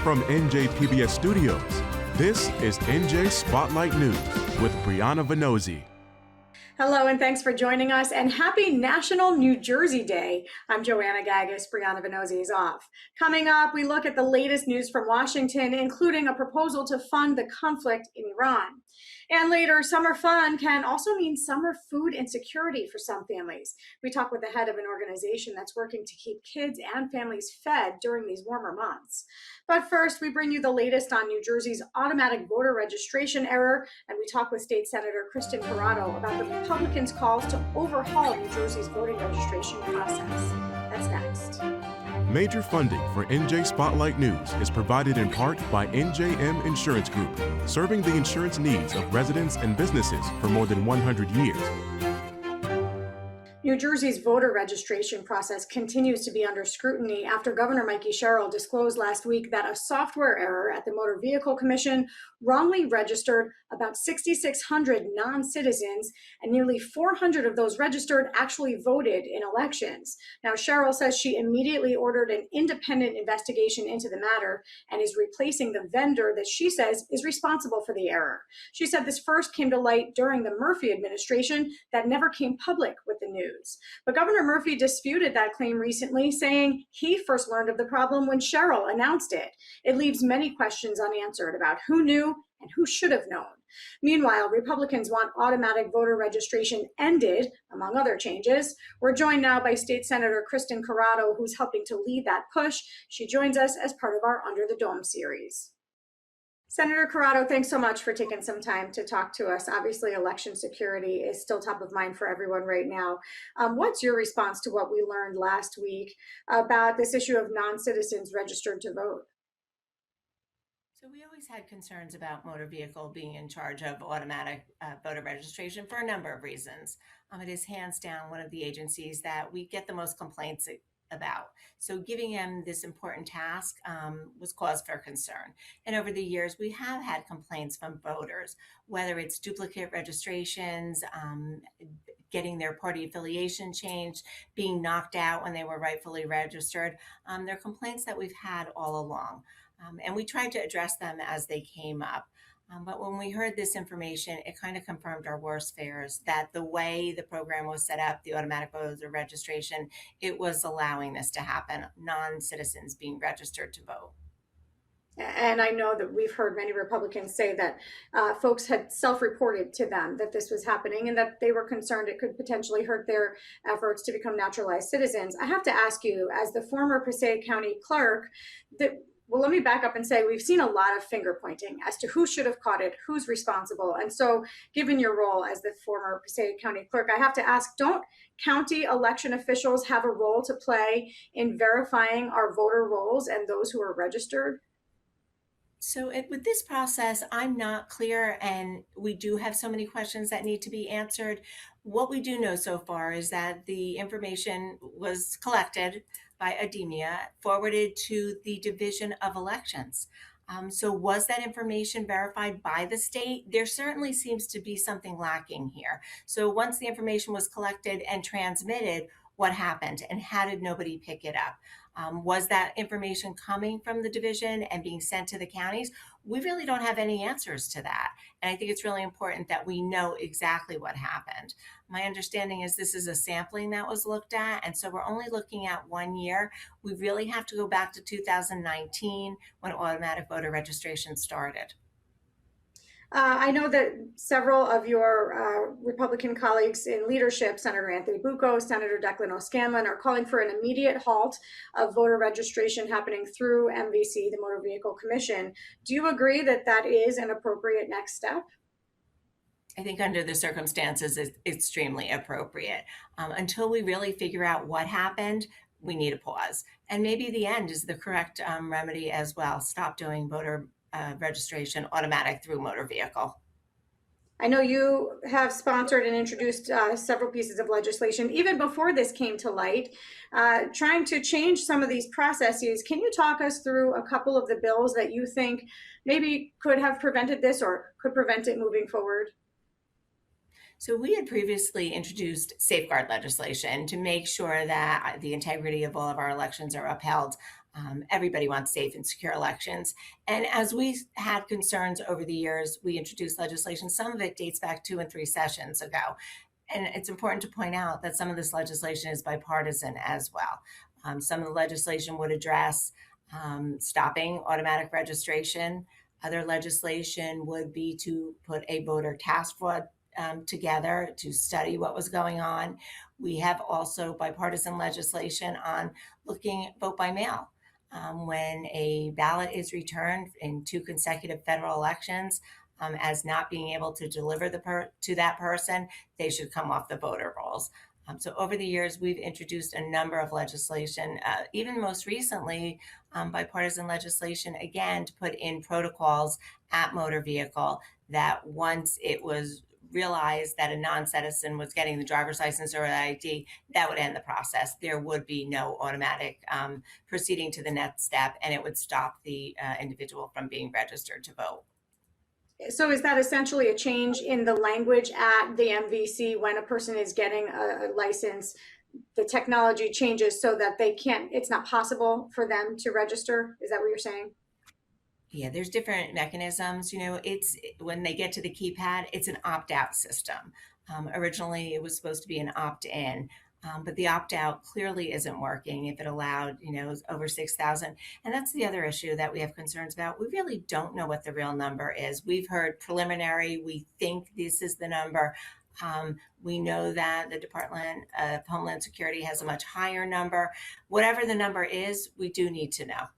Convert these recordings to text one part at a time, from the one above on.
From NJ PBS Studios, this is NJ Spotlight News with Brianna Venozzi. Hello, and thanks for joining us, and happy National New Jersey Day. I'm Joanna Gagos. Brianna Venozzi is off. Coming up, we look at the latest news from Washington, including a proposal to fund the conflict in Iran. And later, summer fun can also mean summer food insecurity for some families. We talk with the head of an organization that's working to keep kids and families fed during these warmer months. But first, we bring you the latest on New Jersey's automatic voter registration error, and we talk with State Senator Kristen Corrado about the Republicans' calls to overhaul New Jersey's voting registration process. That's next. Major funding for NJ Spotlight News is provided in part by NJM Insurance Group, serving the insurance needs of residents and businesses for more than 100 years. New Jersey's voter registration process continues to be under scrutiny after Governor Mikey Sherrill disclosed last week that a software error at the Motor Vehicle Commission wrongly registered about 6,600 non-citizens, and nearly 400 of those registered actually voted in elections. Now, Sherrill says she immediately ordered an independent investigation into the matter and is replacing the vendor that she says is responsible for the error. She said this first came to light during the Murphy administration that never came public with the news. But Governor Murphy disputed that claim recently, saying he first learned of the problem when Sherrill announced it. It leaves many questions unanswered about who knew and who should have known. Meanwhile, Republicans want automatic voter registration ended, among other changes. We're joined now by State Senator Kristen Corrado, who's helping to lead that push. She joins us as part of our Under the Dome series. Senator Corrado, thanks so much for taking some time to talk to us. Obviously, election security is still top of mind for everyone right now. What's your response to what we learned last week about this issue of non-citizens registered to vote? So we always had concerns about motor vehicle being in charge of automatic voter registration for a number of reasons. It is hands down one of the agencies that we get the most complaints about. So giving them this important task was cause for concern. And over the years, we have had complaints from voters, whether it's duplicate registrations, getting their party affiliation changed, being knocked out when they were rightfully registered. They're complaints that we've had all along. And we tried to address them as they came up. But when we heard this information, it kind of confirmed our worst fears that the way the program was set up, the automatic voter registration, it was allowing this to happen, non-citizens being registered to vote. And I know that we've heard many Republicans say that folks had self-reported to them that this was happening and that they were concerned it could potentially hurt their efforts to become naturalized citizens. I have to ask you, as the former Passaic County clerk, well, let me back up and say we've seen a lot of finger pointing as to who should have caught it, who's responsible. And so given your role as the former Passaic County clerk, I have to ask, don't county election officials have a role to play in verifying our voter rolls and those who are registered? So with this process, I'm not clear, and we do have so many questions that need to be answered. What we do know so far is that the information was collected by Ademia, forwarded to the Division of Elections. So was that information verified by the state? There certainly seems to be something lacking here. So once the information was collected and transmitted, what happened and how did nobody pick it up? Was that information coming from the division and being sent to the counties? We really don't have any answers to that. And I think it's really important that we know exactly what happened. My understanding is this is a sampling that was looked at, and so we're only looking at 1 year. We really have to go back to 2019 when automatic voter registration started. I know that several of your Republican colleagues in leadership, Senator Anthony Bucco, Senator Declan O'Scanlan, are calling for an immediate halt of voter registration happening through MVC, the Motor Vehicle Commission. Do you agree that that is an appropriate next step? I think under the circumstances, it's extremely appropriate. Until we really figure out what happened, we need a pause. And maybe the end is the correct remedy as well. Stop doing voter registration automatic through motor vehicle. I know you have sponsored and introduced several pieces of legislation, even before this came to light, trying to change some of these processes. Can you talk us through a couple of the bills that you think maybe could have prevented this or could prevent it moving forward? So we had previously introduced safeguard legislation to make sure that the integrity of all of our elections are upheld. Everybody wants safe and secure elections. And as we had concerns over the years, we introduced legislation. Some of it dates back 2 and 3 sessions ago. And it's important to point out that some of this legislation is bipartisan as well. Some of the legislation would address stopping automatic registration. Other legislation would be to put a voter task force together to study what was going on. We have also bipartisan legislation on looking at vote by mail. When a ballot is returned in 2 consecutive federal elections, as not being able to deliver to that person, they should come off the voter rolls. So over the years, we've introduced a number of legislation, even most recently, bipartisan legislation, again, to put in protocols at motor vehicle that once it was realized that a non-citizen was getting the driver's license or an ID, that would end the process. There would be no automatic proceeding to the next step, and it would stop the individual from being registered to vote. So is that essentially a change in the language at the MVC when a person is getting a license? The technology changes so that it's not possible for them to register? Is that what you're saying? Yeah, there's different mechanisms. It's when they get to the keypad, it's an opt-out system. Originally, it was supposed to be an opt-in, but the opt-out clearly isn't working if it allowed, over 6,000. And that's the other issue that we have concerns about. We really don't know what the real number is. We've heard preliminary. We think this is the number. We know that the Department of Homeland Security has a much higher number. Whatever the number is, we do need to know.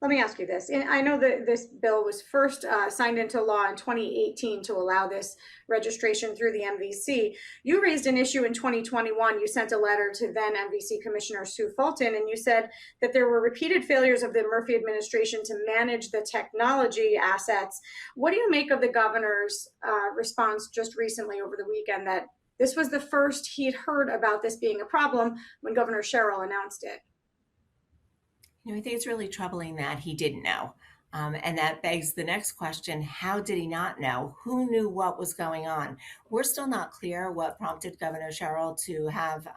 Let me ask you this. And I know that this bill was first signed into law in 2018 to allow this registration through the MVC. You raised an issue in 2021. You sent a letter to then MVC Commissioner Sue Fulton, and you said that there were repeated failures of the Murphy administration to manage the technology assets. What do you make of the governor's response just recently over the weekend that this was the first he'd heard about this being a problem when Governor Sherrill announced it? I think it's really troubling that he didn't know. And that begs the next question, how did he not know? Who knew what was going on? We're still not clear what prompted Governor Sherrill to have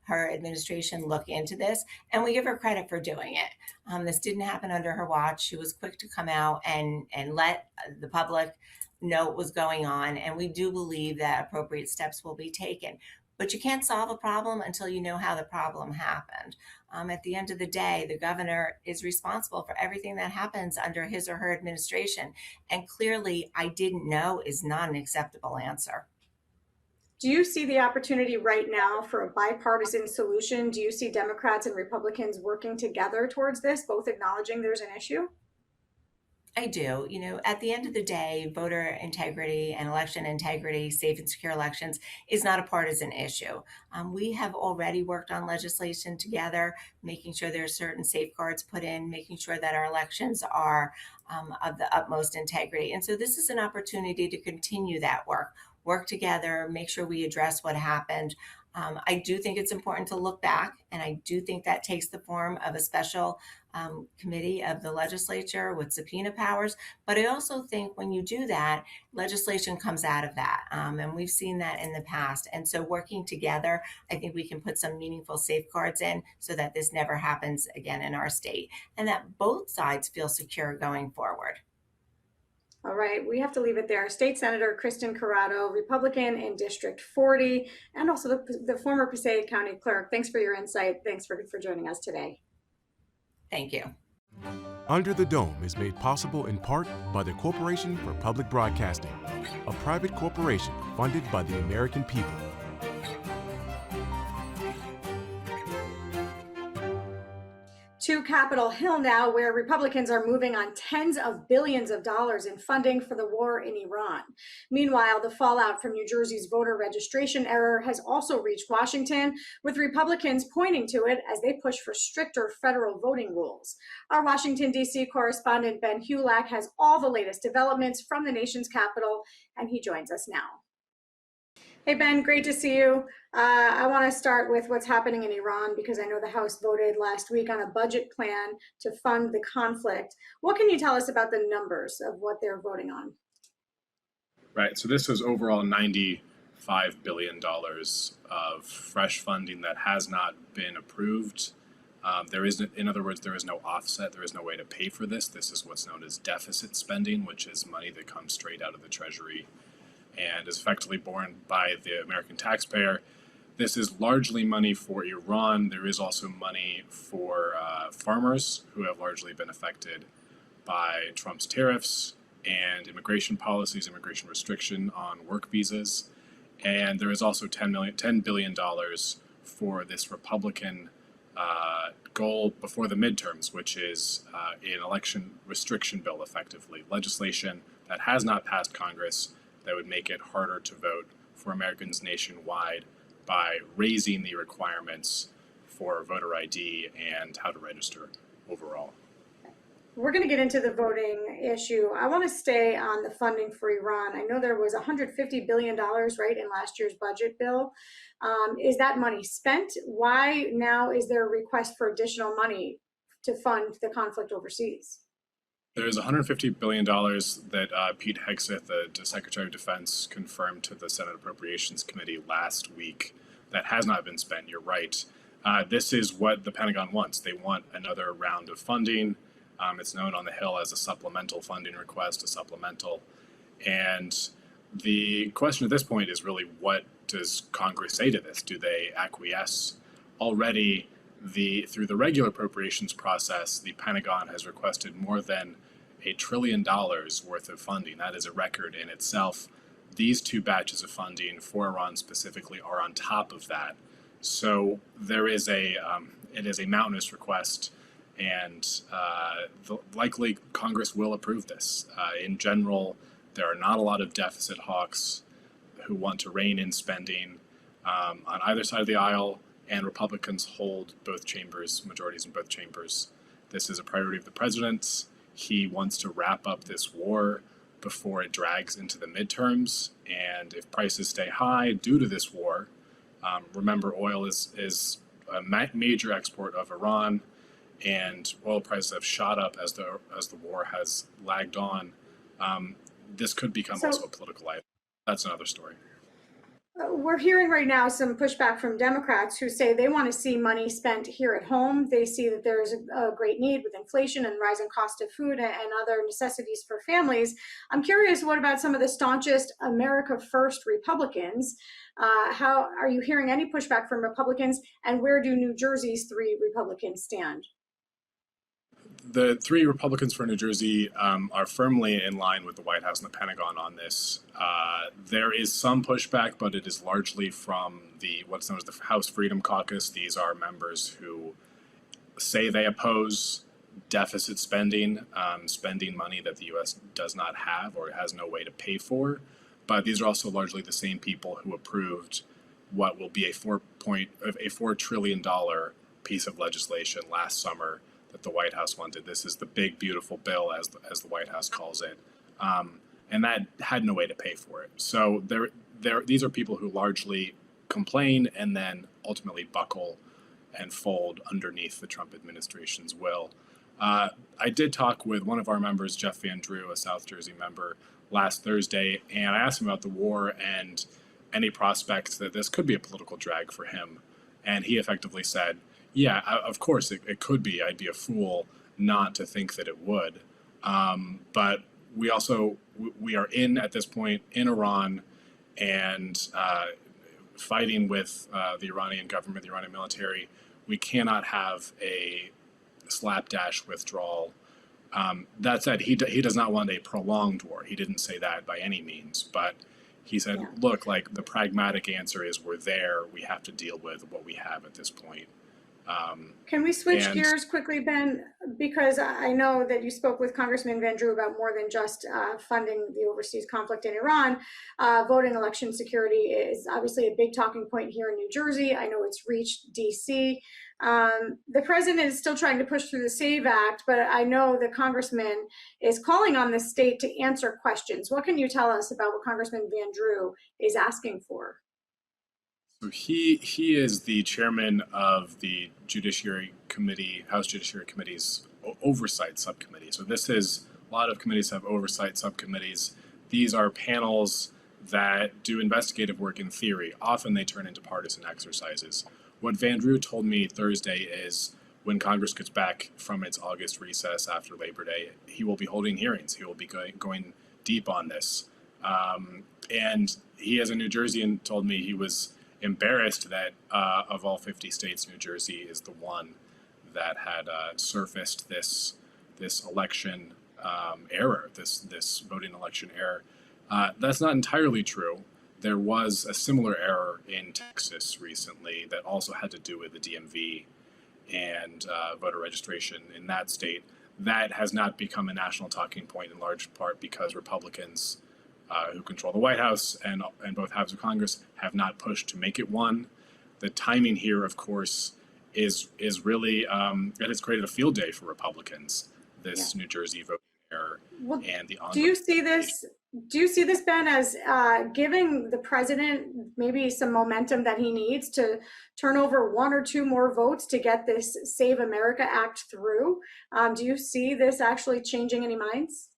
her administration look into this, and we give her credit for doing it. This didn't happen under her watch. She was quick to come out and let the public know what was going on, and we do believe that appropriate steps will be taken. But you can't solve a problem until you know how the problem happened. At the end of the day, the governor is responsible for everything that happens under his or her administration. And clearly, I didn't know is not an acceptable answer. Do you see the opportunity right now for a bipartisan solution? Do you see Democrats and Republicans working together towards this, both acknowledging there's an issue? I do. At the end of the day, voter integrity and election integrity, safe and secure elections is not a partisan issue. We have already worked on legislation together, making sure there are certain safeguards put in, making sure that our elections are of the utmost integrity. And so this is an opportunity to continue that work together, make sure we address what happened. I do think it's important to look back, and I do think that takes the form of a special committee of the legislature with subpoena powers. But I also think when you do that, legislation comes out of that. And we've seen that in the past. And so working together, I think we can put some meaningful safeguards in so that this never happens again in our state and that both sides feel secure going forward. All right, we have to leave it there. State Senator Kristen Corrado, Republican in District 40, and also the former Passaic County Clerk. Thanks for your insight. Thanks for joining us today. Thank you. Under the Dome is made possible in part by the Corporation for Public Broadcasting, a private corporation funded by the American people. To Capitol Hill now, where Republicans are moving on tens of billions of dollars in funding for the war in Iran. Meanwhile, the fallout from New Jersey's voter registration error has also reached Washington, with Republicans pointing to it as they push for stricter federal voting rules. Our Washington, D.C. correspondent Ben Hulak has all the latest developments from the nation's capital, and he joins us now. Hey, Ben, great to see you. I want to start with what's happening in Iran because I know the House voted last week on a budget plan to fund the conflict. What can you tell us about the numbers of what they're voting on? Right. So this was overall $95 billion of fresh funding that has not been approved. In other words, there is no offset. There is no way to pay for this. This is what's known as deficit spending, which is money that comes straight out of the Treasury and is effectively borne by the American taxpayer. This is largely money for Iran. There is also money for farmers who have largely been affected by Trump's tariffs and immigration policies, immigration restriction on work visas. And there is also $10 billion for this Republican goal before the midterms, which is an election restriction bill, effectively, legislation that has not passed Congress that would make it harder to vote for Americans nationwide by raising the requirements for voter ID and how to register overall. We're going to get into the voting issue. I want to stay on the funding for Iran. I know there was $150 billion, right, in last year's budget bill. Is that money spent? Why now is there a request for additional money to fund the conflict overseas? There is $150 billion that Pete Hegseth, the Secretary of Defense, confirmed to the Senate Appropriations Committee last week that has not been spent. You're right. This is what the Pentagon wants. They want another round of funding. It's known on the Hill as a supplemental funding request, a supplemental. And the question at this point is really, what does Congress say to this? Do they acquiesce? Already, through the regular appropriations process, the Pentagon has requested more than $1 trillion worth of funding. That is a record in itself. These two batches of funding for Iran specifically are on top of that. So there is it is a mountainous request, and likely Congress will approve this. In general, there are not a lot of deficit hawks who want to rein in spending on either side of the aisle, and Republicans hold both chambers, majorities in both chambers. This is a priority of the president's. He wants to wrap up this war before it drags into the midterms, and if prices stay high due to this war, remember oil is a major export of Iran, and oil prices have shot up as the war has lagged on. This could become also a political item. That's another story. We're hearing right now some pushback from Democrats who say they want to see money spent here at home. They see that there's a great need with inflation and rising cost of food and other necessities for families. I'm curious, what about some of the staunchest America First Republicans? How are you hearing any pushback from Republicans, and where do New Jersey's 3 Republicans stand? The 3 Republicans for New Jersey are firmly in line with the White House and the Pentagon on this. There is some pushback, but it is largely from what's known as the House Freedom Caucus. These are members who say they oppose deficit spending, spending money that the U.S. does not have or has no way to pay for. But these are also largely the same people who approved what will be a $4 trillion piece of legislation last summer that the White House wanted. This is the big, beautiful bill, as the White House calls it, and that had no way to pay for it. So these are people who largely complain and then ultimately buckle and fold underneath the Trump administration's will. I did talk with one of our members, Jeff Van Drew, a South Jersey member, last Thursday, and I asked him about the war and any prospects that this could be a political drag for him. And he effectively said, yeah, of course it could be. I'd be a fool not to think that it would. But we are at this point in Iran and fighting with the Iranian government, the Iranian military. We cannot have a slapdash withdrawal. That said, he does not want a prolonged war. He didn't say that by any means, but he said, look, like the pragmatic answer is we're there. We have to deal with what we have at this point. Can we switch gears quickly, Ben? Because I know that you spoke with Congressman Van Drew about more than just funding the overseas conflict in Iran. Voting election security is obviously a big talking point here in New Jersey. I know it's reached D.C. The president is still trying to push through the SAVE Act, but I know the congressman is calling on the state to answer questions. What can you tell us about what Congressman Van Drew is asking for? So he is the chairman of the Judiciary Committee, House Judiciary Committee's oversight subcommittee. So a lot of committees have oversight subcommittees. These are panels that do investigative work in theory. Often they turn into partisan exercises. What Van Drew told me Thursday is when Congress gets back from its August recess after Labor Day, he will be holding hearings. He will be going deep on this. And he is in New Jersey and told me he was embarrassed that of all 50 states, New Jersey is the one that had surfaced this election error, this voting election error. That's not entirely true. There was a similar error in Texas recently that also had to do with the DMV and voter registration in that state. That has not become a national talking point in large part because Republicans who control the White House and both houses of Congress have not pushed to make it one. The timing here, of course, is really it has created a field day for Republicans. This New Jersey voting error and the ongoing. Do you see this, Ben, as giving the president maybe some momentum that he needs to turn over one or two more votes to get this Save America Act through? Do you see this actually changing any minds?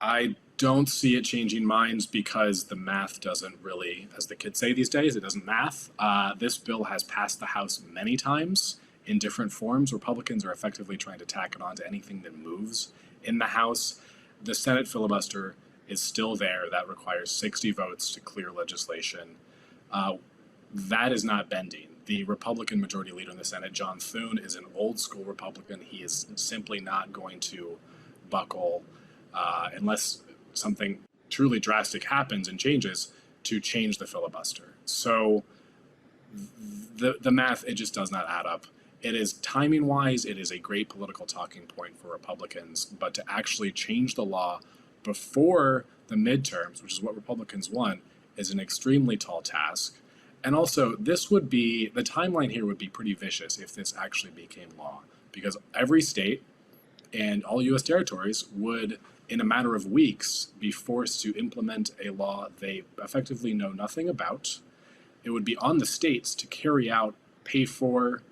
I don't see it changing minds because the math doesn't really, as the kids say these days, it doesn't math. This bill has passed the House many times in different forms. Republicans are effectively trying to tack it on to anything that moves in the House. The Senate filibuster is still there. That requires 60 votes to clear legislation. That is not bending. The Republican majority leader in the Senate, John Thune, is an old school Republican. He is simply not going to buckle unless something truly drastic happens and changes to change the filibuster. So the math, it just does not add up. It is timing wise, it is a great political talking point for Republicans, but to actually change the law before the midterms, which is what Republicans want, is an extremely tall task. And also, the timeline here would be pretty vicious if this actually became law, because every state and all U.S. territories would, in a matter of weeks, be forced to implement a law they effectively know nothing about. It would be on the states to carry out, pay for,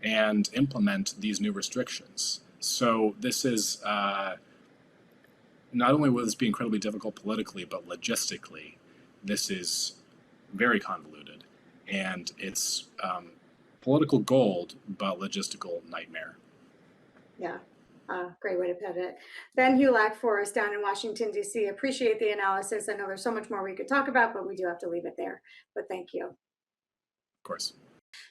and implement these new restrictions. So this is not only will this be incredibly difficult politically, but logistically, this is very convoluted. And it's political gold, but logistical nightmare. Yeah, great way to put it. Ben Hulak for us down in Washington, D.C. Appreciate the analysis. I know there's so much more we could talk about, but we do have to leave it there. But thank you. Of course.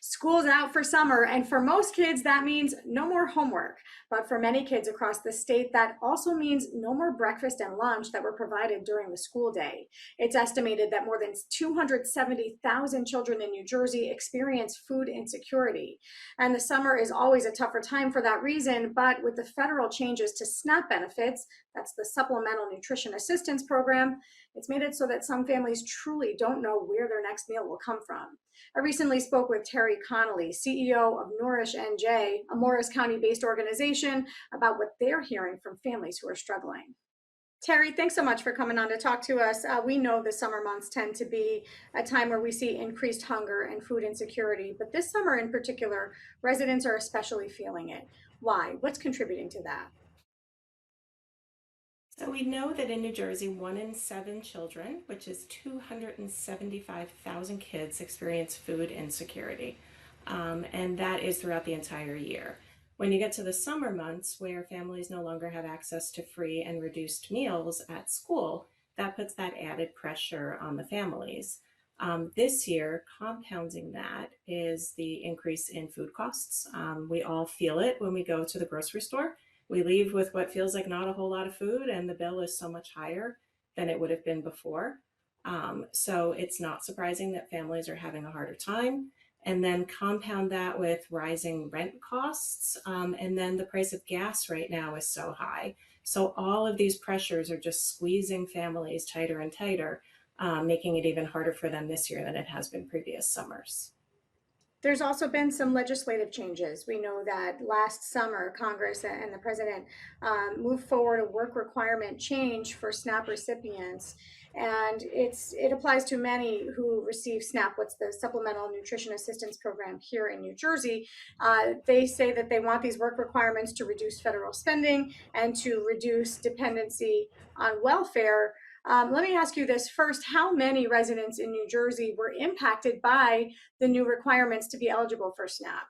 School's out for summer, and for most kids, that means no more homework. But for many kids across the state, that also means no more breakfast and lunch that were provided during the school day. It's estimated that more than 270,000 children in New Jersey experience food insecurity. And the summer is always a tougher time for that reason, but with the federal changes to SNAP benefits, that's the Supplemental Nutrition Assistance Program, it's made it so that some families truly don't know where their next meal will come from. I recently spoke with Terry Connolly, CEO of Nourish NJ, a Morris County-based organization, about what they're hearing from families who are struggling. Terry, thanks so much for coming on to talk to us. We know the summer months tend to be a time where we see increased hunger and food insecurity, but this summer in particular, residents are especially feeling it. Why? What's contributing to that? So we know that in New Jersey, 1 in 7 children, which is 275,000 kids, experience food insecurity. And that is throughout the entire year. When you get to the summer months where families no longer have access to free and reduced meals at school, that puts that added pressure on the families. This year, compounding that is the increase in food costs. We all feel it when we go to the grocery store. We leave with what feels like not a whole lot of food, and the bill is so much higher than it would have been before. So it's not surprising that families are having a harder time. And then compound that with rising rent costs. And then the price of gas right now is so high. So all of these pressures are just squeezing families tighter and tighter, making it even harder for them this year than it has been previous summers. There's also been some legislative changes. We know that last summer, Congress and the president moved forward a work requirement change for SNAP recipients. And it applies to many who receive SNAP, what's the Supplemental Nutrition Assistance Program here in New Jersey. They say that they want these work requirements to reduce federal spending and to reduce dependency on welfare. Let me ask you this first. How many residents in New Jersey were impacted by the new requirements to be eligible for SNAP?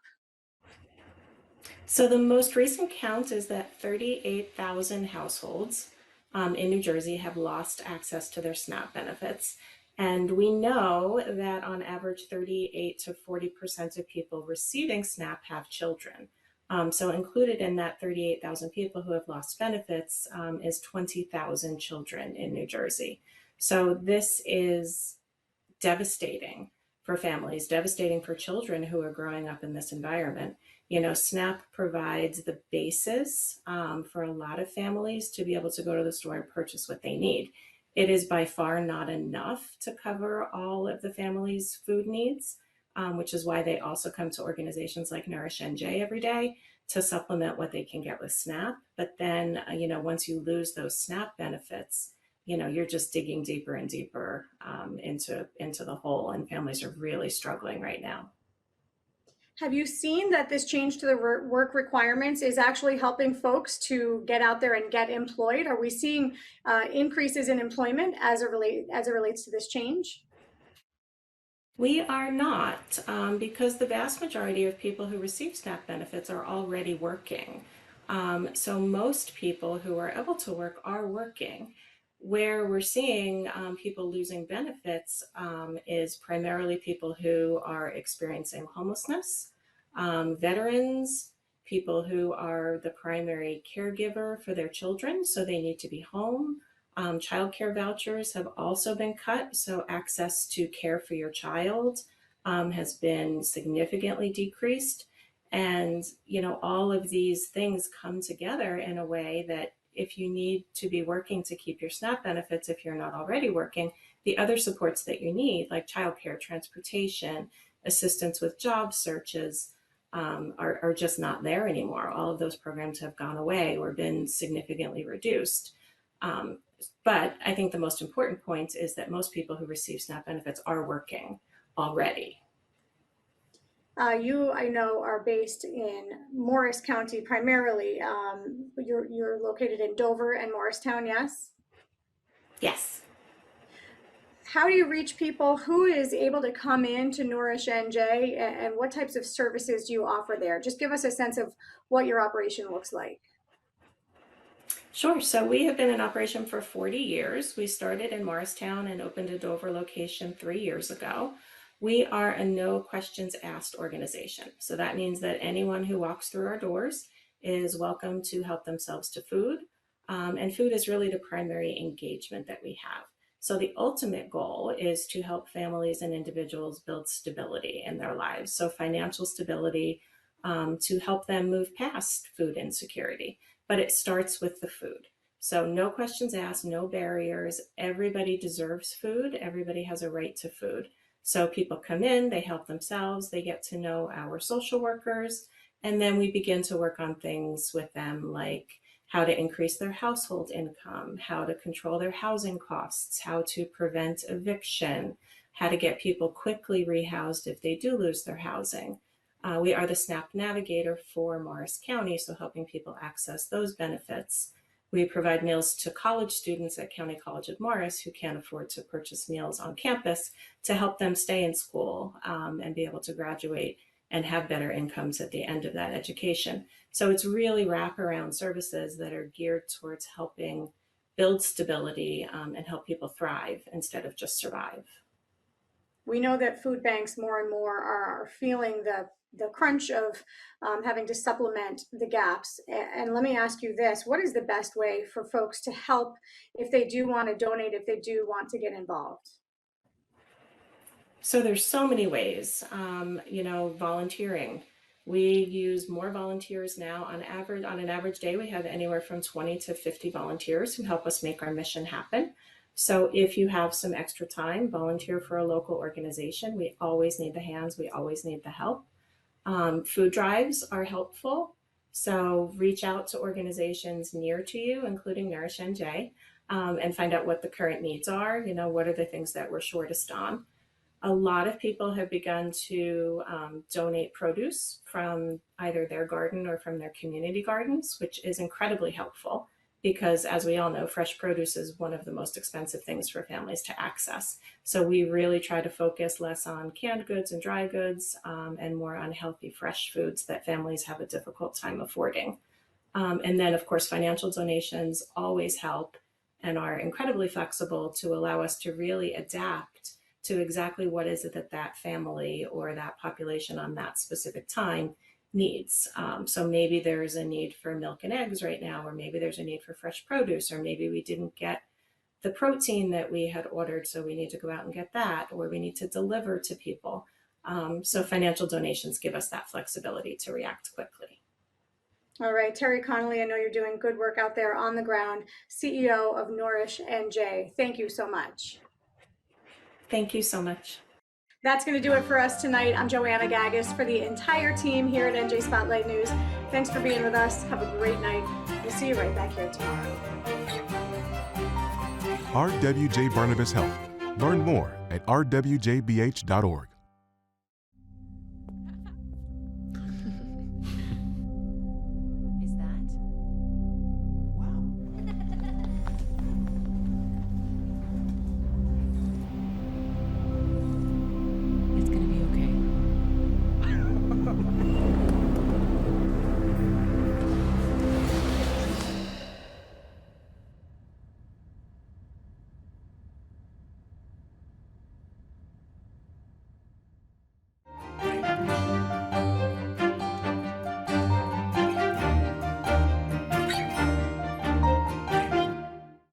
So the most recent count is that 38,000 households in New Jersey have lost access to their SNAP benefits. And we know that on average, 38 to 40% of people receiving SNAP have children. So included in that 38,000 people who have lost benefits is 20,000 children in New Jersey. So this is devastating for families, devastating for children who are growing up in this environment. You know, SNAP provides the basis for a lot of families to be able to go to the store and purchase what they need. It is by far not enough to cover all of the family's food needs, which is why they also come to organizations like Nourish NJ every day to supplement what they can get with SNAP. But then, you know, once you lose those SNAP benefits, you know, you're just digging deeper and deeper into the hole, and families are really struggling right now. Have you seen that this change to the work requirements is actually helping folks to get out there and get employed? Are we seeing increases in employment as it relates to this change? We are not, because the vast majority of people who receive SNAP benefits are already working. So most people who are able to work are working. Where we're seeing people losing benefits is primarily people who are experiencing homelessness, veterans, people who are the primary caregiver for their children, so they need to be home. Childcare vouchers have also been cut, so access to care for your child has been significantly decreased. And, you know, all of these things come together in a way that if you need to be working to keep your SNAP benefits, if you're not already working, the other supports that you need, like childcare, transportation, assistance with job searches, are just not there anymore. All of those programs have gone away or been significantly reduced. But I think the most important point is that most people who receive SNAP benefits are working already. You, I know, are based in Morris County primarily. You're located in Dover and Morristown, yes? Yes. How do you reach people? Who is able to come in to Nourish NJ, and what types of services do you offer there? Just give us a sense of what your operation looks like. Sure. So we have been in operation for 40 years. We started in Morristown and opened a Dover location 3 years ago. We are a no questions asked organization. So that means that anyone who walks through our doors is welcome to help themselves to food. And food is really the primary engagement that we have. So the ultimate goal is to help families and individuals build stability in their lives. So financial stability, to help them move past food insecurity. But it starts with the food. So no questions asked, no barriers. Everybody deserves food. Everybody has a right to food. So people come in, they help themselves, they get to know our social workers, and then we begin to work on things with them like how to increase their household income, how to control their housing costs, how to prevent eviction, how to get people quickly rehoused if they do lose their housing. We are the SNAP navigator for Morris County, so helping people access those benefits. We provide meals to college students at County College of Morris who can't afford to purchase meals on campus to help them stay in school and be able to graduate and have better incomes at the end of that education. So it's really wraparound services that are geared towards helping build stability and help people thrive instead of just survive. We know that food banks more and more are feeling the crunch of having to supplement the gaps. And let me ask you this, what is the best way for folks to help if they do want to donate, if they do want to get involved? So there's so many ways, volunteering. We use more volunteers now. On an average day, we have anywhere from 20 to 50 volunteers who help us make our mission happen. So if you have some extra time, volunteer for a local organization. We always need the hands. We always need the help. Food drives are helpful. So reach out to organizations near to you, including Nourish NJ, and find out what the current needs are. You know, what are the things that we're shortest on? A lot of people have begun to donate produce from either their garden or from their community gardens, which is incredibly helpful because as we all know, fresh produce is one of the most expensive things for families to access. So we really try to focus less on canned goods and dry goods, and more on healthy, fresh foods that families have a difficult time affording. And then, of course, financial donations always help and are incredibly flexible to allow us to really adapt to exactly what is it that that family or that population on that specific time needs. So maybe there's a need for milk and eggs right now, or maybe there's a need for fresh produce, or maybe we didn't get the protein that we had ordered, so we need to go out and get that, or we need to deliver to people. So financial donations give us that flexibility to react quickly. All right, Terry Connolly, I know you're doing good work out there on the ground, CEO of Nourish NJ. Thank you so much. Thank you so much. That's going to do it for us tonight. I'm Joanna Gagis for the entire team here at NJ Spotlight News. Thanks for being with us. Have a great night. We'll see you right back here tomorrow. RWJ Barnabas Health. Learn more at rwjbh.org. Is that? Wow. It's gonna be okay.